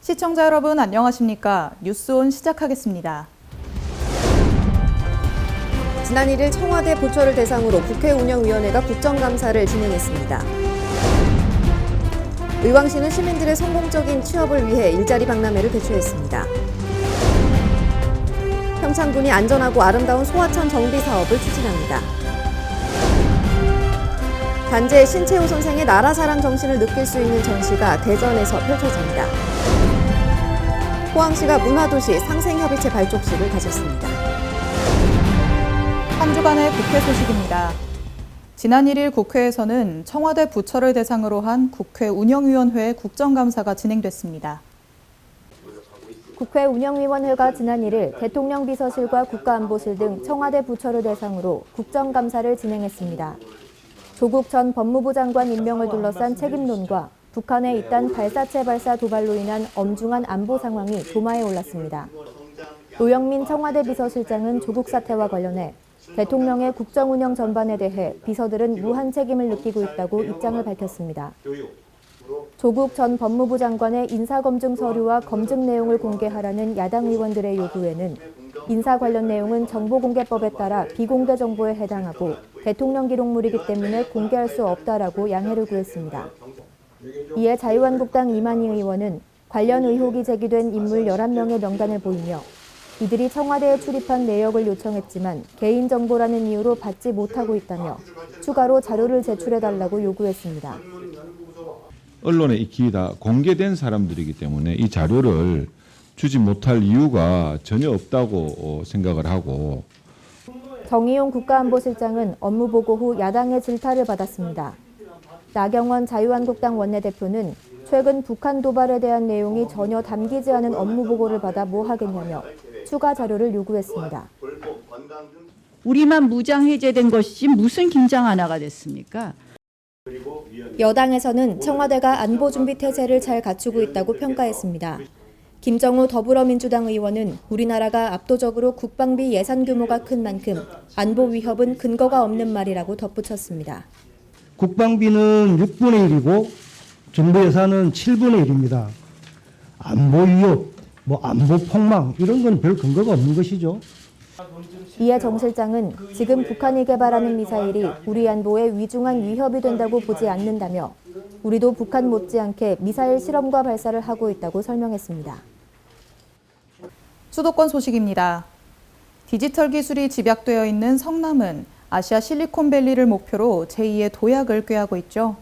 시청자 여러분 안녕하십니까? 뉴스온 시작하겠습니다. 지난 1일 청와대 부처를 대상으로 국회 운영위원회가 국정감사를 진행했습니다. 의왕시는 시민들의 성공적인 취업을 위해 일자리 박람회를 개최했습니다. 평창군이 안전하고 아름다운 소하천 정비 사업을 추진합니다. 단재의 신채호 선생의 나라사랑 정신을 느낄 수 있는 전시가 대전에서 펼쳐집니다. 포항시가 문화도시 상생협의체 발족식을 가졌습니다. 한 주간의 국회 소식입니다. 지난 1일 국회에서는 청와대 부처를 대상으로 한 국회 운영위원회 국정감사가 진행됐습니다. 국회 운영위원회가 지난 1일 대통령 비서실과 국가안보실 등 청와대 부처를 대상으로 국정감사를 진행했습니다. 조국 전 법무부 장관 임명을 둘러싼 책임론과 북한의 잇단 발사체 발사 도발로 인한 엄중한 안보 상황이 도마에 올랐습니다. 노영민 청와대 비서실장은 조국 사태와 관련해 대통령의 국정운영 전반에 대해 비서들은 무한 책임을 느끼고 있다고 입장을 밝혔습니다. 조국 전 법무부 장관의 인사검증 서류와 검증 내용을 공개하라는 야당 의원들의 요구에는 인사 관련 내용은 정보공개법에 따라 비공개 정보에 해당하고 대통령 기록물이기 때문에 공개할 수 없다라고 양해를 구했습니다. 이에 자유한국당 이만희 의원은 관련 의혹이 제기된 인물 11명의 명단을 보이며 이들이 청와대에 출입한 내역을 요청했지만 개인정보라는 이유로 받지 못하고 있다며 추가로 자료를 제출해달라고 요구했습니다. 언론에 익히 다 공개된 사람들이기 때문에 이 자료를 주지 못할 이유가 전혀 없다고 생각을 하고. 정의용 국가안보실장은 업무보고 후 야당의 질타를 받았습니다. 나경원 자유한국당 원내대표는 최근 북한 도발에 대한 내용이 전혀 담기지 않은 업무보고를 받아 뭐 하겠냐며 추가 자료를 요구했습니다. 우리만 무장 해제된 것이지 무슨 김장 하나가 됐습니까? 여당에서는 청와대가 안보준비 태세를 잘 갖추고 있다고 평가했습니다. 김정우 더불어민주당 의원은 우리나라가 압도적으로 국방비 예산 규모가 큰 만큼 안보 위협은 근거가 없는 말이라고 덧붙였습니다. 국방비는 6분의 1이고 정부 예산은 7분의 1입니다. 안보 위협, 안보 폭망 이런 건 별 근거가 없는 것이죠. 이에 정 실장은 지금 북한이 개발하는 미사일이 우리 안보에 위중한 위협이 된다고 보지 않는다며 우리도 북한 못지않게 미사일 실험과 발사를 하고 있다고 설명했습니다. 수도권 소식입니다. 디지털 기술이 집약되어 있는 성남은 아시아 실리콘밸리를 목표로 제2의 도약을 꾀하고 있죠.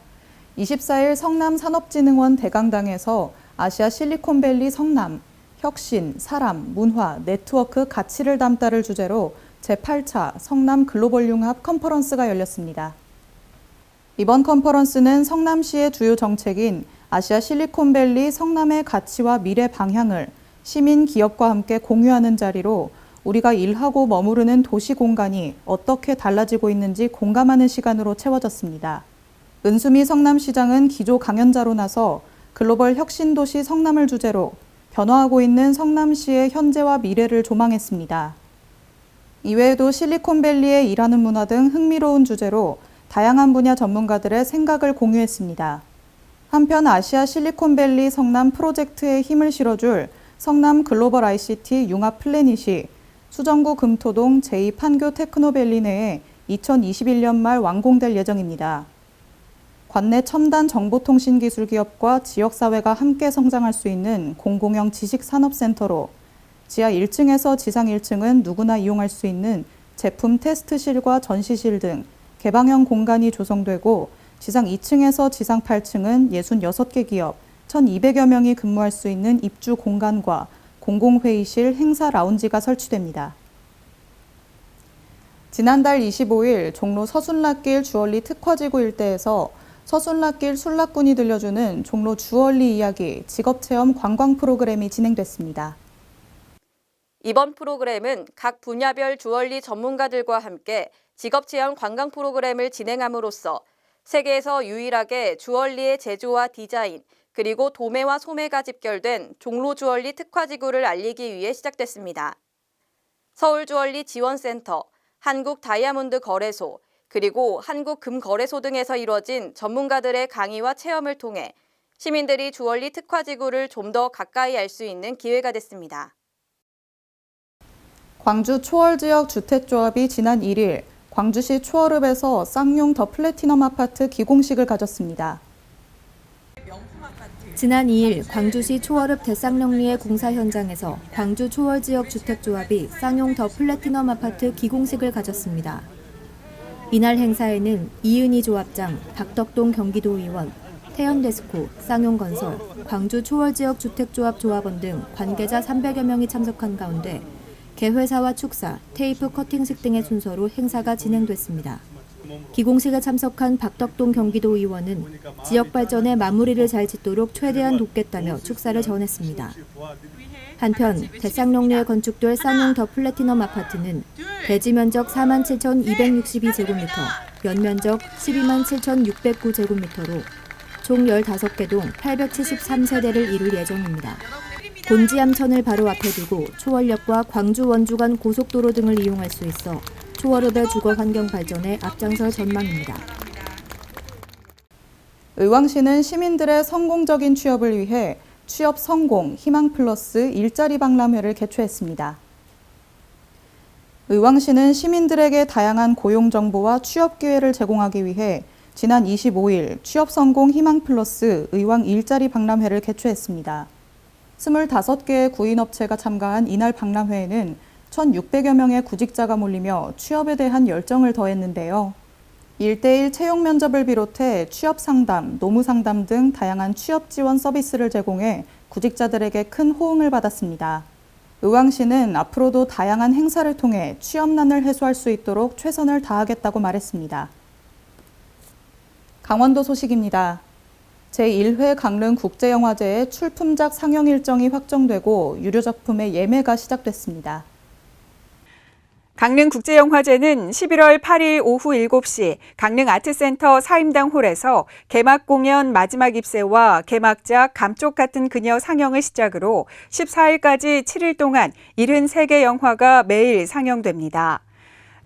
24일 성남산업진흥원 대강당에서 아시아 실리콘밸리 성남, 혁신, 사람, 문화, 네트워크 가치를 담다를 주제로 제8차 성남 글로벌 융합 컨퍼런스가 열렸습니다. 이번 컨퍼런스는 성남시의 주요 정책인 아시아 실리콘밸리 성남의 가치와 미래 방향을 시민 기업과 함께 공유하는 자리로 우리가 일하고 머무르는 도시 공간이 어떻게 달라지고 있는지 공감하는 시간으로 채워졌습니다. 은수미 성남시장은 기조 강연자로 나서 글로벌 혁신도시 성남을 주제로 변화하고 있는 성남시의 현재와 미래를 조망했습니다. 이외에도 실리콘밸리에 일하는 문화 등 흥미로운 주제로 다양한 분야 전문가들의 생각을 공유했습니다. 한편 아시아 실리콘밸리 성남 프로젝트에 힘을 실어줄 성남 글로벌 ICT 융합 플래닛이 수정구 금토동 제2판교 테크노밸리 내에 2021년 말 완공될 예정입니다. 관내 첨단 정보통신기술 기업과 지역사회가 함께 성장할 수 있는 공공형 지식산업센터로 지하 1층에서 지상 1층은 누구나 이용할 수 있는 제품 테스트실과 전시실 등 개방형 공간이 조성되고 지상 2층에서 지상 8층은 66개 기업 1,200여 명이 근무할 수 있는 입주 공간과 공공회의실, 행사 라운지가 설치됩니다. 지난달 25일 종로 서순락길 주얼리 특화지구 일대에서 서순락길 순락군이 들려주는 종로 주얼리 이야기 직업체험 관광 프로그램이 진행됐습니다. 이번 프로그램은 각 분야별 주얼리 전문가들과 함께 직업체험 관광 프로그램을 진행함으로써 세계에서 유일하게 주얼리의 제조와 디자인, 그리고 도매와 소매가 집결된 종로 주얼리 특화지구를 알리기 위해 시작됐습니다. 서울주얼리 지원센터, 한국다이아몬드 거래소, 그리고 한국금거래소 등에서 이루어진 전문가들의 강의와 체험을 통해 시민들이 주얼리 특화지구를 좀 더 가까이 알 수 있는 기회가 됐습니다. 광주 초월지역 주택조합이 지난 1일 광주시 초월읍에서 쌍용 더 플래티넘 아파트 기공식을 가졌습니다. 지난 2일 광주시 초월읍 대쌍령리의 공사 현장에서 광주 초월지역 주택조합이 쌍용 더 플래티넘 아파트 기공식을 가졌습니다. 이날 행사에는 이은희 조합장, 박덕동 경기도의원, 태연데스코, 쌍용건설, 광주 초월지역 주택조합 조합원 등 관계자 300여 명이 참석한 가운데 개회사와 축사, 테이프 커팅식 등의 순서로 행사가 진행됐습니다. 기공식에 참석한 박덕동 경기도의원은 지역 발전에 마무리를 잘 짓도록 최대한 돕겠다며 축사를 전했습니다. 한편 대쌍령리에 건축될 쌍용 더 플래티넘 아파트는 대지 면적 47,262제곱미터, 연면적 127,609제곱미터로 총 15개 동 873세대를 이룰 예정입니다. 곤지암천을 바로 앞에 두고 초월역과 광주 원주 간 고속도로 등을 이용할 수 있어 초월읍의 주거 환경 발전에 앞장설 전망입니다. 의왕시는 시민들의 성공적인 취업을 위해 취업 성공 희망 플러스 일자리 박람회를 개최했습니다. 의왕시는 시민들에게 다양한 고용 정보와 취업 기회를 제공하기 위해 지난 25일 취업 성공 희망 플러스 의왕 일자리 박람회를 개최했습니다. 25개의 구인업체가 참가한 이날 박람회에는 1,600여 명의 구직자가 몰리며 취업에 대한 열정을 더했는데요. 1:1 채용 면접을 비롯해 취업 상담, 노무 상담 등 다양한 취업 지원 서비스를 제공해 구직자들에게 큰 호응을 받았습니다. 의왕시는 앞으로도 다양한 행사를 통해 취업난을 해소할 수 있도록 최선을 다하겠다고 말했습니다. 강원도 소식입니다. 제1회 강릉 국제영화제의 출품작 상영 일정이 확정되고 유료 작품의 예매가 시작됐습니다. 강릉국제영화제는 11월 8일 오후 7시 강릉아트센터 사임당 홀에서 개막 공연 마지막 입새와 개막작 감쪽 같은 그녀 상영을 시작으로 14일까지 7일 동안 73개 영화가 매일 상영됩니다.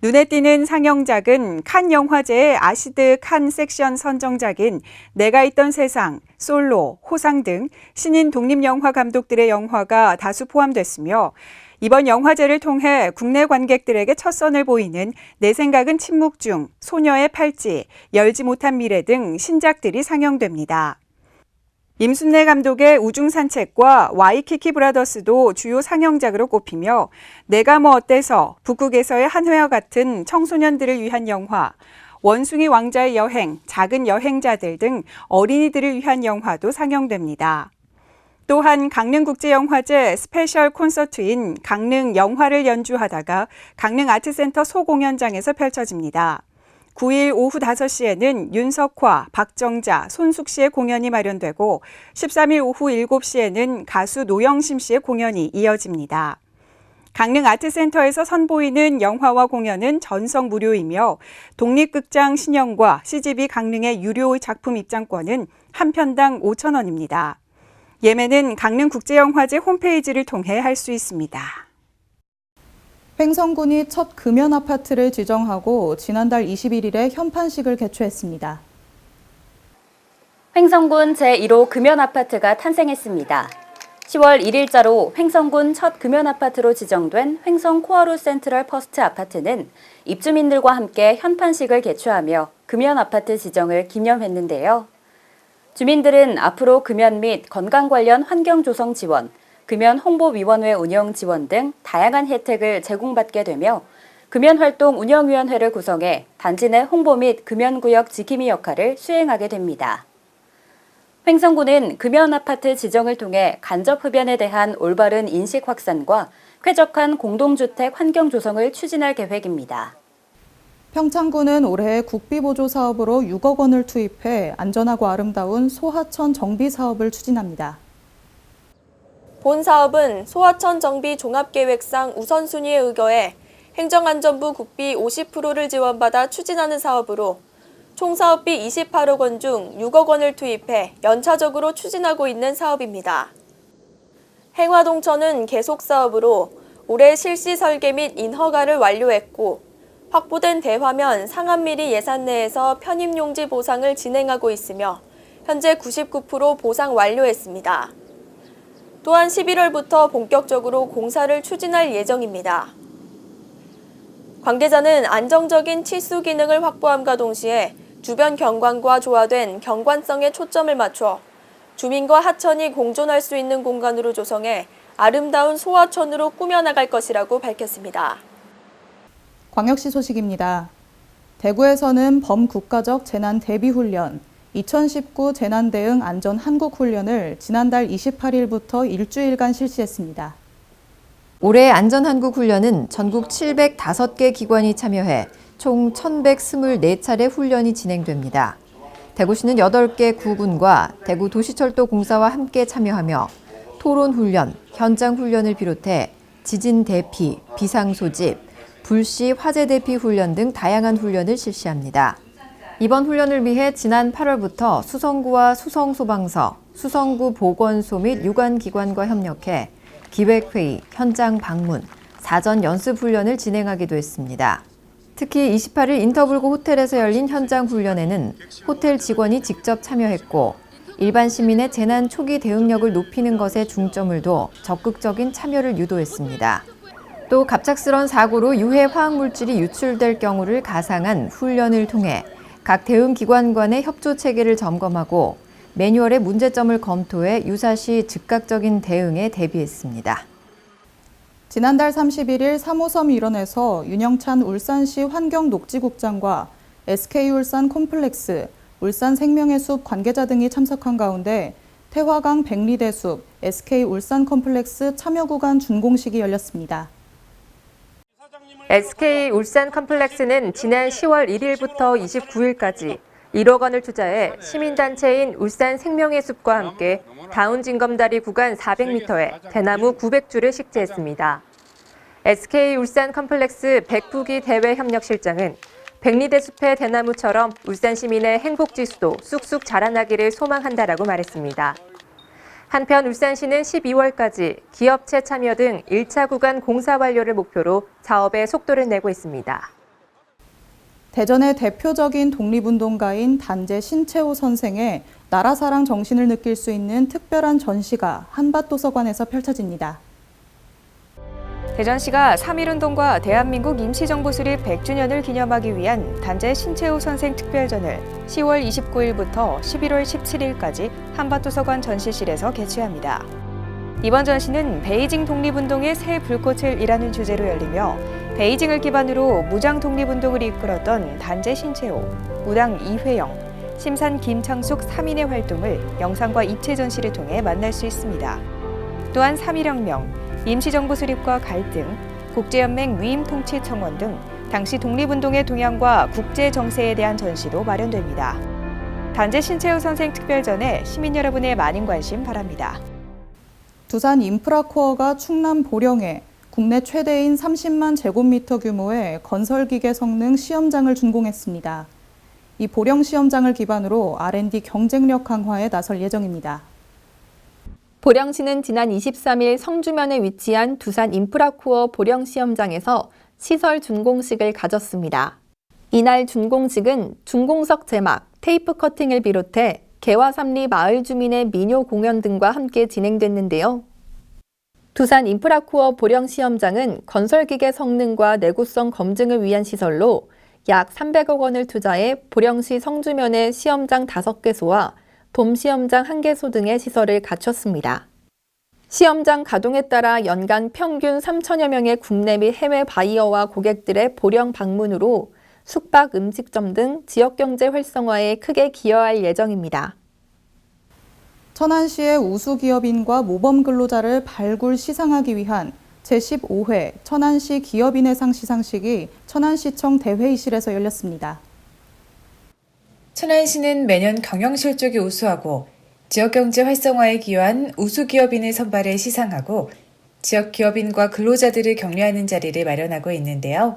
눈에 띄는 상영작은 칸 영화제의 아시드 칸 섹션 선정작인 내가 있던 세상, 솔로, 호상 등 신인 독립영화 감독들의 영화가 다수 포함됐으며 이번 영화제를 통해 국내 관객들에게 첫 선을 보이는 내 생각은 침묵 중, 소녀의 팔찌, 열지 못한 미래 등 신작들이 상영됩니다. 임순례 감독의 우중산책과 와이키키 브라더스도 주요 상영작으로 꼽히며 내가 뭐 어때서, 북극에서의 한 회와 같은 청소년들을 위한 영화, 원숭이 왕자의 여행, 작은 여행자들 등 어린이들을 위한 영화도 상영됩니다. 또한 강릉국제영화제 스페셜 콘서트인 강릉 영화를 연주하다가 강릉아트센터 소공연장에서 펼쳐집니다. 9일 오후 5시에는 윤석화, 박정자, 손숙 씨의 공연이 마련되고 13일 오후 7시에는 가수 노영심 씨의 공연이 이어집니다. 강릉아트센터에서 선보이는 영화와 공연은 전석 무료이며 독립극장 신영과 CGV 강릉의 유료 작품 입장권은 한 편당 5,000원입니다. 예매는 강릉국제영화제 홈페이지를 통해 할 수 있습니다. 횡성군이 첫 금연 아파트를 지정하고 지난달 21일에 현판식을 개최했습니다. 횡성군 제1호 금연 아파트가 탄생했습니다. 10월 1일자로 횡성군 첫 금연 아파트로 지정된 횡성 코아루 센트럴 퍼스트 아파트는 입주민들과 함께 현판식을 개최하며 금연 아파트 지정을 기념했는데요. 주민들은 앞으로 금연 및 건강 관련 환경 조성 지원, 금연 홍보위원회 운영 지원 등 다양한 혜택을 제공받게 되며 금연활동 운영위원회를 구성해 단지 내 홍보 및 금연구역 지킴이 역할을 수행하게 됩니다. 횡성군은 금연아파트 지정을 통해 간접흡연에 대한 올바른 인식 확산과 쾌적한 공동주택 환경 조성을 추진할 계획입니다. 평창군은 올해 국비보조 사업으로 6억 원을 투입해 안전하고 아름다운 소하천 정비 사업을 추진합니다. 본 사업은 소하천 정비 종합계획상 우선순위에 의거해 행정안전부 국비 50%를 지원받아 추진하는 사업으로 총 사업비 28억 원 중 6억 원을 투입해 연차적으로 추진하고 있는 사업입니다. 행화동천은 계속 사업으로 올해 실시 설계 및 인허가를 완료했고 확보된 대화면 상한미리 예산 내에서 편입용지 보상을 진행하고 있으며 현재 99% 보상 완료했습니다. 또한 11월부터 본격적으로 공사를 추진할 예정입니다. 관계자는 안정적인 치수 기능을 확보함과 동시에 주변 경관과 조화된 경관성에 초점을 맞춰 주민과 하천이 공존할 수 있는 공간으로 조성해 아름다운 소하천으로 꾸며나갈 것이라고 밝혔습니다. 광역시 소식입니다. 대구에서는 범국가적 재난 대비 훈련 2019 재난 대응 안전 한국 훈련을 지난달 28일부터 일주일간 실시했습니다. 올해 안전한국훈련은 전국 705개 기관이 참여해 총 1,124차례 훈련이 진행됩니다. 대구시는 8개 구군과 대구 도시철도 공사와 함께 참여하며 토론훈련, 현장훈련을 비롯해 지진 대피, 비상 소집, 불시 화재 대피 훈련 등 다양한 훈련을 실시합니다. 이번 훈련을 위해 지난 8월부터 수성구와 수성소방서, 수성구 보건소 및 유관기관과 협력해 기획회의, 현장 방문, 사전 연습 훈련을 진행하기도 했습니다. 특히 28일 인터블고 호텔에서 열린 현장 훈련에는 호텔 직원이 직접 참여했고 일반 시민의 재난 초기 대응력을 높이는 것에 중점을 둬 적극적인 참여를 유도했습니다. 또 갑작스런 사고로 유해 화학물질이 유출될 경우를 가상한 훈련을 통해 각 대응기관 간의 협조 체계를 점검하고 매뉴얼의 문제점을 검토해 유사시 즉각적인 대응에 대비했습니다. 지난달 31일 3호섬 일원에서 윤영찬 울산시 환경녹지국장과 SK울산 콤플렉스, 울산생명의숲 관계자 등이 참석한 가운데 태화강 백리대숲, SK울산 콤플렉스 참여구간 준공식이 열렸습니다. SK울산 컴플렉스는 지난 10월 1일부터 29일까지 1억 원을 투자해 시민단체인 울산생명의숲과 함께 다운징검다리 구간 400m에 대나무 900주를 식재했습니다. SK울산 컴플렉스 백부기 대외협력실장은 백리대숲의 대나무처럼 울산 시민의 행복지수도 쑥쑥 자라나기를 소망한다라고 말했습니다. 한편 울산시는 12월까지 기업체 참여 등 1차 구간 공사 완료를 목표로 사업에 속도를 내고 있습니다. 대전의 대표적인 독립운동가인 단재 신채호 선생의 나라사랑 정신을 느낄 수 있는 특별한 전시가 한밭도서관에서 펼쳐집니다. 대전시가 3.1운동과 대한민국 임시정부 수립 100주년을 기념하기 위한 단재 신채호 선생 특별전을 10월 29일부터 11월 17일까지 한밭도서관 전시실에서 개최합니다. 이번 전시는 베이징 독립운동의 새 불꽃을이라는 주제로 열리며 베이징을 기반으로 무장 독립운동을 이끌었던 단재 신채호, 무당 이회영, 심산 김창숙 3인의 활동을 영상과 입체 전시를 통해 만날 수 있습니다. 또한 3.1혁명, 임시정부 수립과 갈등, 국제연맹 위임통치청원 등 당시 독립운동의 동향과 국제 정세에 대한 전시도 마련됩니다. 단재 신채호 선생 특별전에 시민 여러분의 많은 관심 바랍니다. 두산 인프라코어가 충남 보령에 국내 최대인 30만 제곱미터 규모의 건설기계 성능 시험장을 준공했습니다. 이 보령 시험장을 기반으로 R&D 경쟁력 강화에 나설 예정입니다. 보령시는 지난 23일 성주면에 위치한 두산 인프라코어 보령 시험장에서 시설 준공식을 가졌습니다. 이날 준공식은 준공석 제막, 테이프 커팅을 비롯해 개화삼리 마을 주민의 민요 공연 등과 함께 진행됐는데요. 두산 인프라코어 보령 시험장은 건설기계 성능과 내구성 검증을 위한 시설로 약 300억 원을 투자해 보령시 성주면에 시험장 5개소와 돔 시험장 1개소 등의 시설을 갖췄습니다. 시험장 가동에 따라 연간 평균 3천여 명의 국내 및 해외 바이어와 고객들의 보령 방문으로 숙박 음식점 등 지역경제 활성화에 크게 기여할 예정입니다. 천안시의 우수기업인과 모범 근로자를 발굴 시상하기 위한 제15회 천안시 기업인회상 시상식이 천안시청 대회의실에서 열렸습니다. 천안시는 매년 경영실적이 우수하고 지역경제 활성화에 기여한 우수기업인을 선발해 시상하고 지역기업인과 근로자들을 격려하는 자리를 마련하고 있는데요.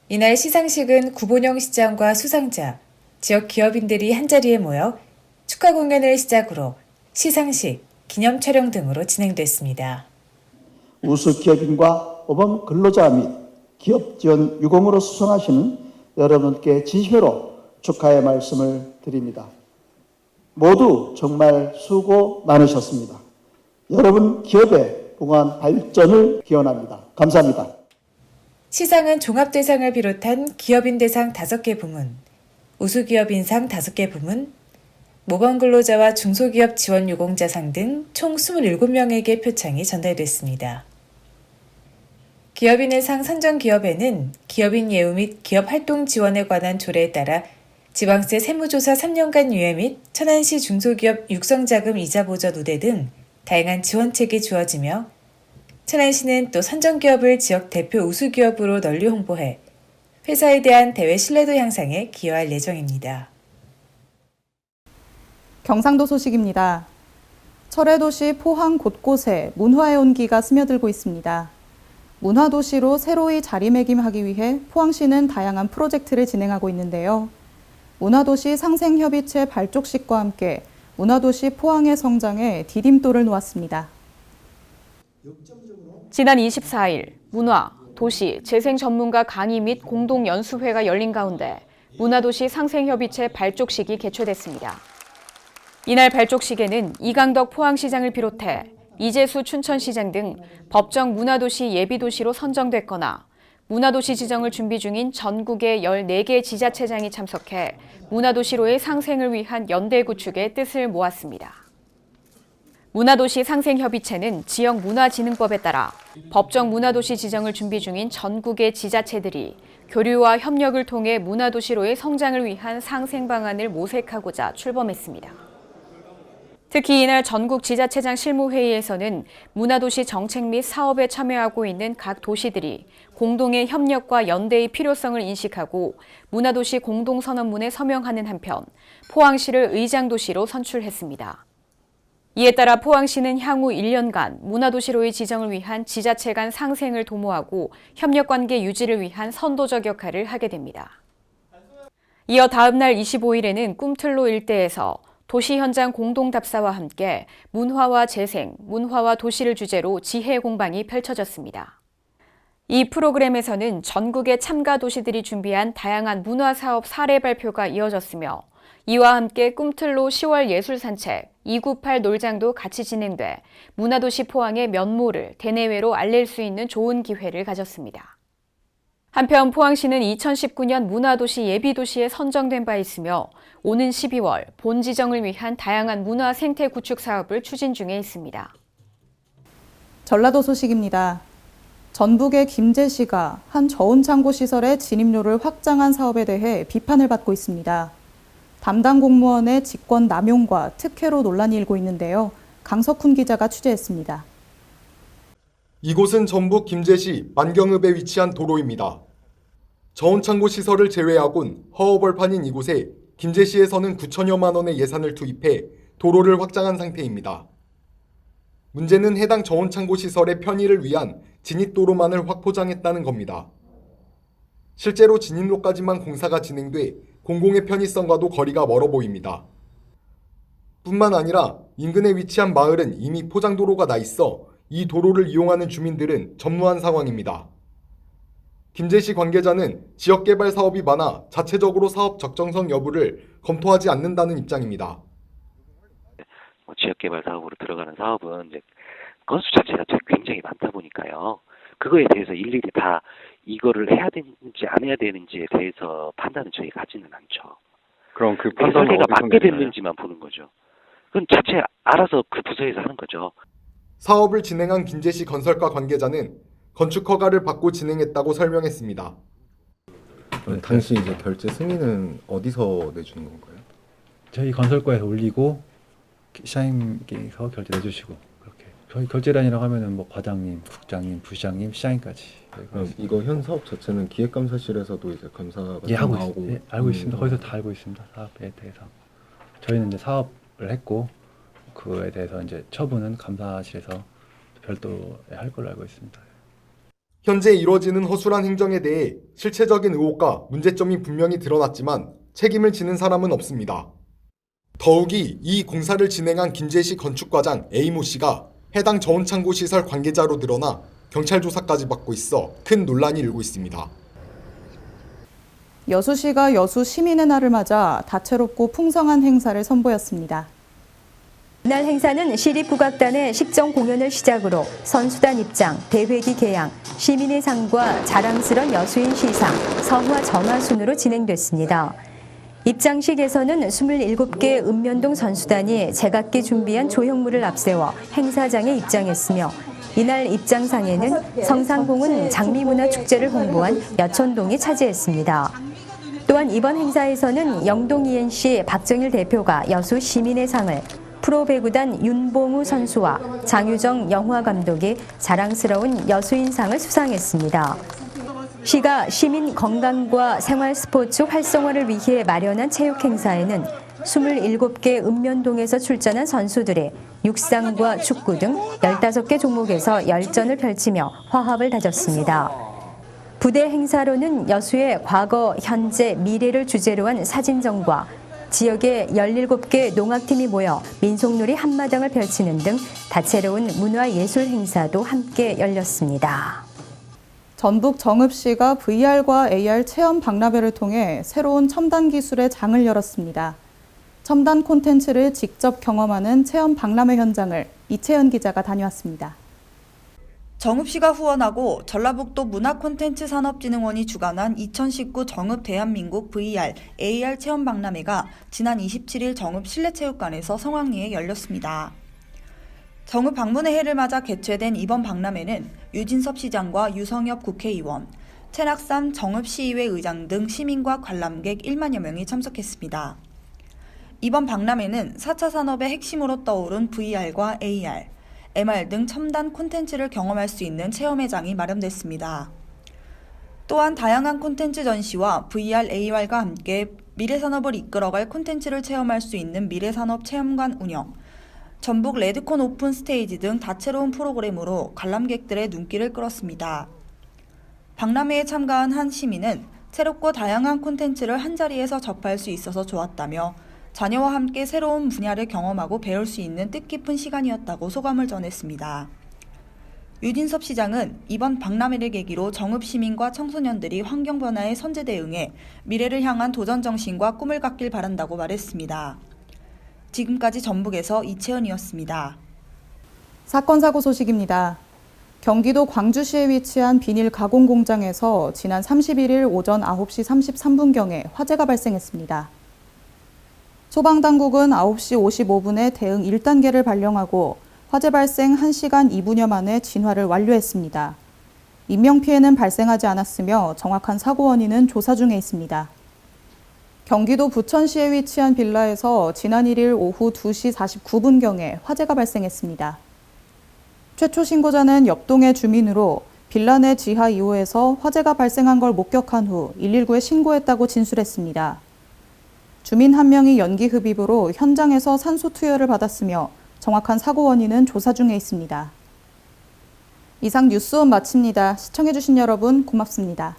이날 시상식은 구본영 시장과 수상자, 지역기업인들이 한자리에 모여 축하 공연을 시작으로 시상식, 기념 촬영 등으로 진행됐습니다. 우수기업인과 모범 근로자 및 기업 지원 유공으로 수상하시는 여러분께 진심으로 축하의 말씀을 드립니다. 모두 정말 수고 많으셨습니다. 여러분 기업의 봉한 발전을 기원합니다. 감사합니다. 시상은 종합대상을 비롯한 기업인 대상 5개 부문, 우수기업인상 5개 부문, 모범근로자와 중소기업 지원 유공자상 등 총 27명에게 표창이 전달됐습니다. 기업인의 상 선정기업에는 기업인 예우 및 기업활동 지원에 관한 조례에 따라 지방세 세무조사 3년간 유예 및 천안시 중소기업 육성자금 이자 보전 우대 등 다양한 지원책이 주어지며 천안시는 또 선정기업을 지역 대표 우수기업으로 널리 홍보해 회사에 대한 대외 신뢰도 향상에 기여할 예정입니다. 경상도 소식입니다. 철회도시 포항 곳곳에 문화의 온기가 스며들고 있습니다. 문화도시로 새로이 자리매김하기 위해 포항시는 다양한 프로젝트를 진행하고 있는데요. 문화도시 상생협의체 발족식과 함께 문화도시 포항의 성장에 디딤돌을 놓았습니다. 지난 24일 문화, 도시, 재생 전문가 강의 및 공동 연수회가 열린 가운데 문화도시 상생협의체 발족식이 개최됐습니다. 이날 발족식에는 이강덕 포항시장을 비롯해 이재수 춘천시장 등 법정 문화도시 예비도시로 선정됐거나 문화도시 지정을 준비 중인 전국의 14개 지자체장이 참석해 문화도시로의 상생을 위한 연대 구축의 뜻을 모았습니다. 문화도시 상생협의체는 지역문화진흥법에 따라 법정 문화도시 지정을 준비 중인 전국의 지자체들이 교류와 협력을 통해 문화도시로의 성장을 위한 상생 방안을 모색하고자 출범했습니다. 특히 이날 전국 지자체장 실무회의에서는 문화도시 정책 및 사업에 참여하고 있는 각 도시들이 공동의 협력과 연대의 필요성을 인식하고 문화도시 공동선언문에 서명하는 한편 포항시를 의장도시로 선출했습니다. 이에 따라 포항시는 향후 1년간 문화도시로의 지정을 위한 지자체 간 상생을 도모하고 협력관계 유지를 위한 선도적 역할을 하게 됩니다. 이어 다음 날 25일에는 꿈틀로 일대에서 도시 현장 공동답사와 함께 문화와 재생, 문화와 도시를 주제로 지혜 공방이 펼쳐졌습니다. 이 프로그램에서는 전국의 참가 도시들이 준비한 다양한 문화사업 사례 발표가 이어졌으며 이와 함께 꿈틀로 10월 예술산책, 298 놀장도 같이 진행돼 문화도시 포항의 면모를 대내외로 알릴 수 있는 좋은 기회를 가졌습니다. 한편 포항시는 2019년 문화도시 예비도시에 선정된 바 있으며 오는 12월 본 지정을 위한 다양한 문화 생태 구축 사업을 추진 중에 있습니다. 전라도 소식입니다. 전북의 김제시가 한 저온창고 시설의 진입로를 확장한 사업에 대해 비판을 받고 있습니다. 담당 공무원의 직권 남용과 특혜로 논란이 일고 있는데요. 강석훈 기자가 취재했습니다. 이곳은 전북 김제시 만경읍에 위치한 도로입니다. 저온창고 시설을 제외하곤 허허벌판인 이곳에 김제시에서는 9천여만 원의 예산을 투입해 도로를 확장한 상태입니다. 문제는 해당 저온창고 시설의 편의를 위한 진입도로만을 확포장했다는 겁니다. 실제로 진입로까지만 공사가 진행돼 공공의 편의성과도 거리가 멀어 보입니다. 뿐만 아니라 인근에 위치한 마을은 이미 포장도로가 나 있어 이 도로를 이용하는 주민들은 전무한 상황입니다. 김제시 관계자는 지역개발 사업이 많아 자체적으로 사업 적정성 여부를 검토하지 않는다는 입장입니다. 지역개발 사업으로 들어가는 사업은 이제 건수 자체가 굉장히 많다 보니까요. 그거에 대해서 일일이 다 이거를 해야 되는지 안 해야 되는지에 대해서 판단은 저희가 하지는 않죠. 그럼 그 설계가 맞게 됐는지만 보는 거죠. 그건 자체 알아서 그 부서에서 하는 거죠. 사업을 진행한 김제시 건설과 관계자는 건축 허가를 받고 진행했다고 설명했습니다. 당시 이제 결제 승인은 어디서 내주는 건가요? 저희 건설과에서 올리고 시장님께서 결제 내주시고 그렇게. 저희 결제란이라고 하면은 뭐 과장님, 국장님, 부시장님, 시장님까지. 그럼 이거 현 사업 자체는 기획감사실에서도 이제 감사가 하고 나오고 알고 있습니다. 거기서 다 알고 있습니다. 사업에 대해서. 저희는 이제 사업을 했고 그에 대해서 이제 처분은 감사실에서 별도에 할 걸로 알고 있습니다. 현재 이뤄지는 허술한 행정에 대해 실체적인 의혹과 문제점이 분명히 드러났지만 책임을 지는 사람은 없습니다. 더욱이 이 공사를 진행한 김제시 건축과장 A모 씨가 해당 저온창고 시설 관계자로 드러나 경찰 조사까지 받고 있어 큰 논란이 일고 있습니다. 여수시가 여수 시민의 날을 맞아 다채롭고 풍성한 행사를 선보였습니다. 이날 행사는 시립국악단의 식정 공연을 시작으로 선수단 입장, 대회기 개양, 시민의 상과 자랑스런 여수인 시상, 성화 전화 순으로 진행됐습니다. 입장식에서는 27개 읍면동 선수단이 제각기 준비한 조형물을 앞세워 행사장에 입장했으며 이날 입장상에는 성상공은 장미문화축제를 홍보한 여천동이 차지했습니다. 또한 이번 행사에서는 영동 ENC 박정일 대표가 여수 시민의 상을, 프로배구단 윤봉우 선수와 장유정 영화감독이 자랑스러운 여수인상을 수상했습니다. 시가 시민 건강과 생활 스포츠 활성화를 위해 마련한 체육 행사에는 27개 읍면동에서 출전한 선수들이 육상과 축구 등 15개 종목에서 열전을 펼치며 화합을 다졌습니다. 부대 행사로는 여수의 과거, 현재, 미래를 주제로 한 사진전과 지역의 17개 농악팀이 모여 민속놀이 한마당을 펼치는 등 다채로운 문화예술 행사도 함께 열렸습니다. 전북 정읍시가 VR과 AR 체험 박람회를 통해 새로운 첨단 기술의 장을 열었습니다. 첨단 콘텐츠를 직접 경험하는 체험 박람회 현장을 이채연 기자가 다녀왔습니다. 정읍시가 후원하고 전라북도 문화콘텐츠산업진흥원이 주관한 2019 정읍 대한민국 VR, AR 체험 박람회가 지난 27일 정읍 실내체육관에서 성황리에 열렸습니다. 정읍 방문의 해를 맞아 개최된 이번 박람회는 유진섭 시장과 유성엽 국회의원, 최낙삼 정읍시의회 의장 등 시민과 관람객 1만여 명이 참석했습니다. 이번 박람회는 4차 산업의 핵심으로 떠오른 VR과 AR, MR 등 첨단 콘텐츠를 경험할 수 있는 체험회장이 마련됐습니다. 또한 다양한 콘텐츠 전시와 VR, AR과 함께 미래산업을 이끌어갈 콘텐츠를 체험할 수 있는 미래산업 체험관 운영, 전북 레드콘 오픈 스테이지 등 다채로운 프로그램으로 관람객들의 눈길을 끌었습니다. 박람회에 참가한 한 시민은 새롭고 다양한 콘텐츠를 한자리에서 접할 수 있어서 좋았다며 자녀와 함께 새로운 분야를 경험하고 배울 수 있는 뜻깊은 시간이었다고 소감을 전했습니다. 유진섭 시장은 이번 박람회를 계기로 정읍 시민과 청소년들이 환경 변화에 선제 대응해 미래를 향한 도전 정신과 꿈을 갖길 바란다고 말했습니다. 지금까지 전북에서 이채연이었습니다. 사건 사고 소식입니다. 경기도 광주시에 위치한 비닐 가공 공장에서 지난 31일 오전 9시 33분경에 화재가 발생했습니다. 소방당국은 9시 55분에 대응 1단계를 발령하고 화재 발생 1시간 2분여 만에 진화를 완료했습니다. 인명피해는 발생하지 않았으며 정확한 사고 원인은 조사 중에 있습니다. 경기도 부천시에 위치한 빌라에서 지난 1일 오후 2시 49분경에 화재가 발생했습니다. 최초 신고자는 옆동의 주민으로 빌라 내 지하 2호에서 화재가 발생한 걸 목격한 후 119에 신고했다고 진술했습니다. 주민 한 명이 연기 흡입으로 현장에서 산소 투여를 받았으며 정확한 사고 원인은 조사 중에 있습니다. 이상 뉴스원 마칩니다. 시청해주신 여러분 고맙습니다.